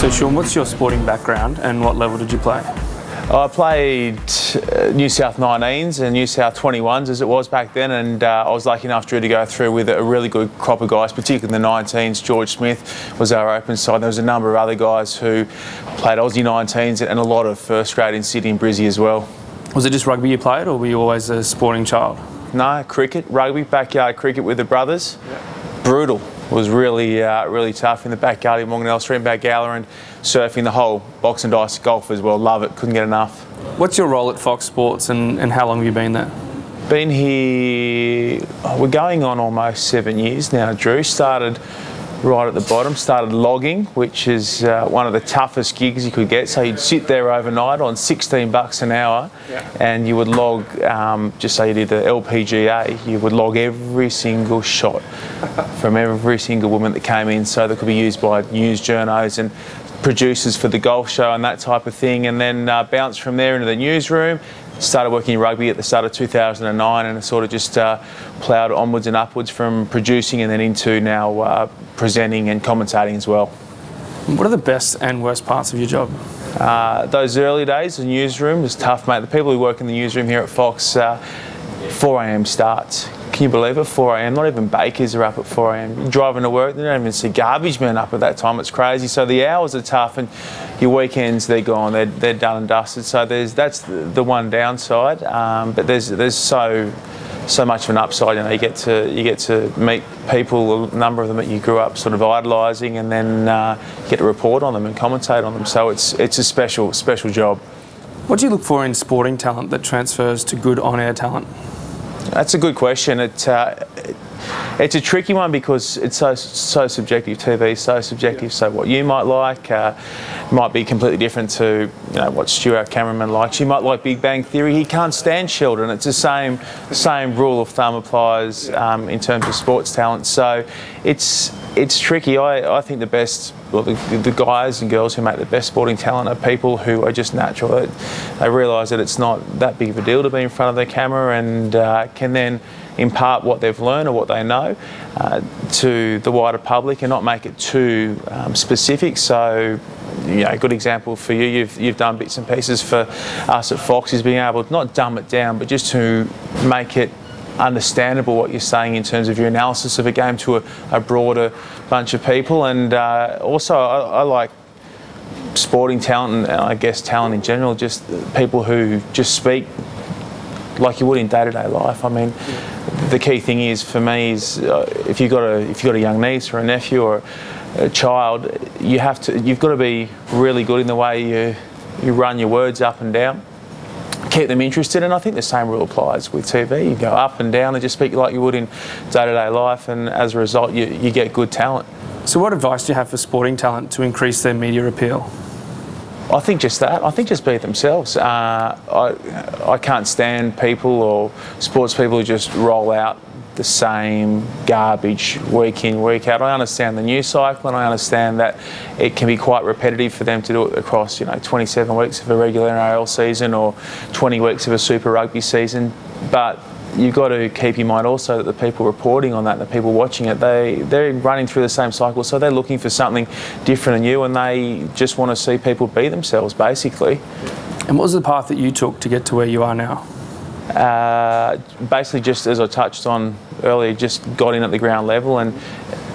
So Sean, what's your sporting background and what level did you play? I played New South 19s and New South 21s as it was back then, and I was lucky enough, Drew, to go through with a really good crop of guys, particularly in the 19s. George Smith was our open side. There was a number of other guys who played Aussie 19s and a lot of first grade in Sydney and Brizzy as well. Was it just rugby you played, or were you always a sporting child? No, cricket, rugby, backyard cricket with the brothers. Yeah. Brutal. It was really, really tough in the backyard in Morganell Street, Backyala, and surfing, the whole box and dice, golf as well. Love it, couldn't get enough. What's your role at Fox Sports and how long have you been there? Been here, we're going on almost 7 years now, Drew. Started right at the bottom, started logging, which is one of the toughest gigs you could get. So you'd sit there overnight on $16 an hour, and you would log, just say you did the LPGA, you would log every single shot from every single woman that came in. So that could be used by news journos and producers for the golf show and that type of thing, and then bounced from there into the newsroom. Started working in rugby at the start of 2009, and sort of just ploughed onwards and upwards from producing and then into now presenting and commentating as well. What are the best and worst parts of your job? Those early days, the newsroom was tough, mate. The people who work in the newsroom here at Fox, 4 a.m. starts. Can you believe it? 4 a.m. Not even bakers are up at 4 a.m. You're driving to work, they don't even see garbage men up at that time. It's crazy. So the hours are tough, and your weekends, they're gone. They're done and dusted. So that's the one downside. But there's so much of an upside. You know, you get to meet people, a number of them that you grew up sort of idolising, and then you get to report on them and commentate on them. So it's a special job. What do you look for in sporting talent that transfers to good on-air talent? That's a good question. It's a tricky one because it's so subjective. TV is so subjective. So what you might like might be completely different to what Stuart, cameraman, likes. You might like Big Bang Theory. He can't stand Sheldon. It's the same rule of thumb applies in terms of sports talent. So it's tricky. I think the best, well, the guys and girls who make the best sporting talent are people who are just natural. They realise that it's not that big of a deal to be in front of the camera, and can then impart what they've learned or what they know to the wider public and not make it too specific. So, a good example for you, you've done bits and pieces for us at Fox, is being able to not dumb it down, but just to make it understandable what you're saying in terms of your analysis of a game to a broader bunch of people. And also I like sporting talent, and I guess talent in general, just people who just speak like you would in day-to-day life. I mean, the key thing is for me is if you've got a young niece or a nephew or a child, you've got to be really good in the way you run your words up and down. Keep them interested, and I think the same rule applies with TV. You go up and down and just speak like you would in day-to-day life, and as a result you get good talent. So what advice do you have for sporting talent to increase their media appeal? I think just that. I think just be themselves. I can't stand people or sports people who just roll out the same garbage week in, week out. I understand the news cycle, and I understand that it can be quite repetitive for them to do it across 27 weeks of a regular NRL season or 20 weeks of a Super Rugby season. But you've got to keep in mind also that the people reporting on that, the people watching it, they're running through the same cycle, so they're looking for something different than you, and they just want to see people be themselves, basically. And what was the path that you took to get to where you are now? Basically, just as I touched on earlier, just got in at the ground level, and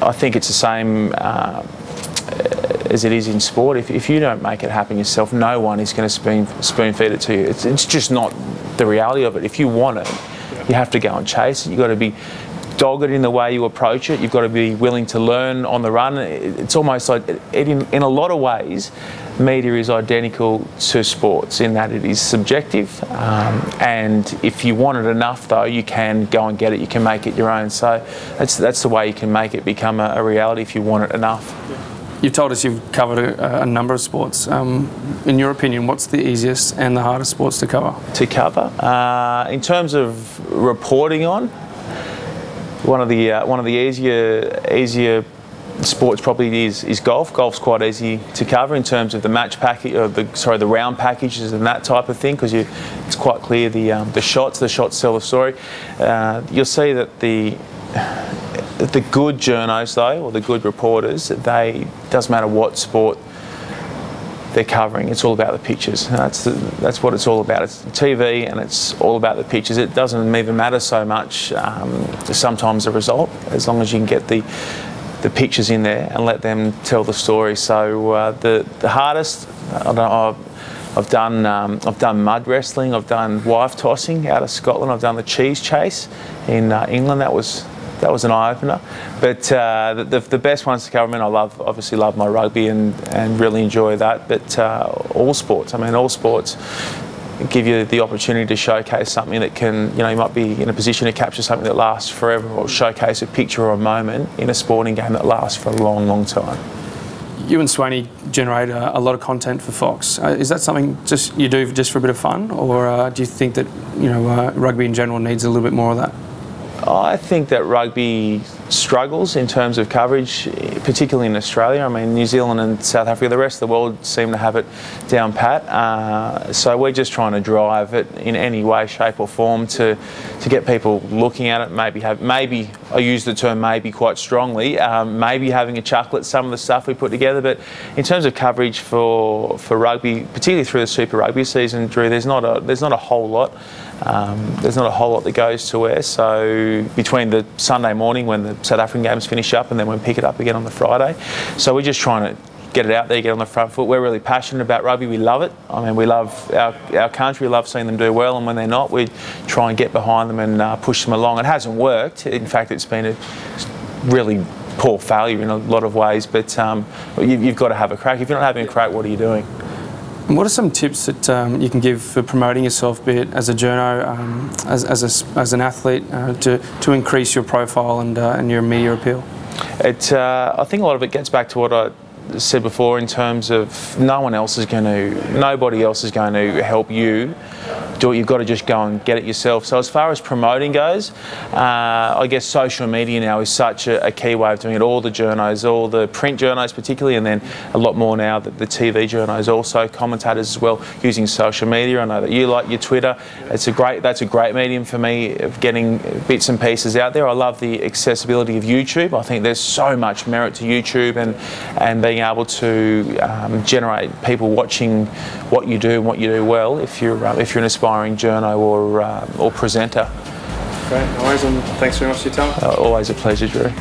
I think it's the same as it is in sport. If you don't make it happen yourself, no one is going to spoon feed it to you. It's just not the reality of it. If you want it, you have to go and chase it. You've got to be dogged in the way you approach it. You've got to be willing to learn on the run. It's almost like, in a lot of ways, media is identical to sports in that it is subjective. And if you want it enough, though, you can go and get it. You can make it your own. So that's the way you can make it become a reality if you want it enough. You've told us you've covered a number of sports. In your opinion, what's the easiest and the hardest sports to cover? In terms of reporting on, one of the easier sports probably is golf. Golf's quite easy to cover in terms of the match package, or the round packages and that type of thing, because it's quite clear the shots tell the story. You'll see that the good journos, though, or the good reporters, doesn't matter what sport they're covering. It's all about the pictures. That's what it's all about. It's TV, and it's all about the pictures. It doesn't even matter so much sometimes the result, as long as you can get the pictures in there and let them tell the story. So the hardest, I don't know, I've done mud wrestling, I've done wife tossing out of Scotland, I've done the cheese chase in England. That was an eye-opener. But the best ones to cover, I mean, obviously love my rugby and really enjoy that. But all sports, I mean, all sports give you the opportunity to showcase something that can, you might be in a position to capture something that lasts forever, or showcase a picture or a moment in a sporting game that lasts for a long, long time. You and Swaney generate a lot of content for Fox. Is that something you do just for a bit of fun, or do you think that rugby in general needs a little bit more of that? I think that rugby struggles in terms of coverage, particularly in Australia. I mean, New Zealand and South Africa, the rest of the world seem to have it down pat. So we're just trying to drive it in any way, shape or form to get people looking at it. Maybe I use the term maybe quite strongly. Maybe having a chuckle at some of the stuff we put together. But in terms of coverage for rugby, particularly through the Super Rugby season, Drew, there's not a whole lot. There's not a whole lot that goes to air. So between the Sunday morning when the South African games finish up and then we pick it up again on the Friday. So we're just trying to get it out there, get on the front foot. We're really passionate about rugby. We love it. I mean, we love our country. We love seeing them do well, and when they're not, we try and get behind them and push them along. It hasn't worked. In fact, it's been a really poor failure in a lot of ways, but you've got to have a crack. If you're not having a crack, what are you doing? And what are some tips that you can give for promoting yourself, be it as a journo, as an athlete, to increase your profile and your media appeal? I think a lot of it gets back to what I said before, in terms of nobody else is going to help you do it. You've got to just go and get it yourself. So as far as promoting goes, I guess social media now is such a key way of doing it. All the journos, all the print journos particularly, and then a lot more now the TV journos also, commentators as well, using social media. I know that you like your Twitter. That's a great medium for me of getting bits and pieces out there. I love the accessibility of YouTube. I think there's so much merit to YouTube and being able to generate people watching what you do and what you do well if you're an aspiring journo or presenter. Great, no worries, and thanks very much for your time. Always a pleasure, Drew.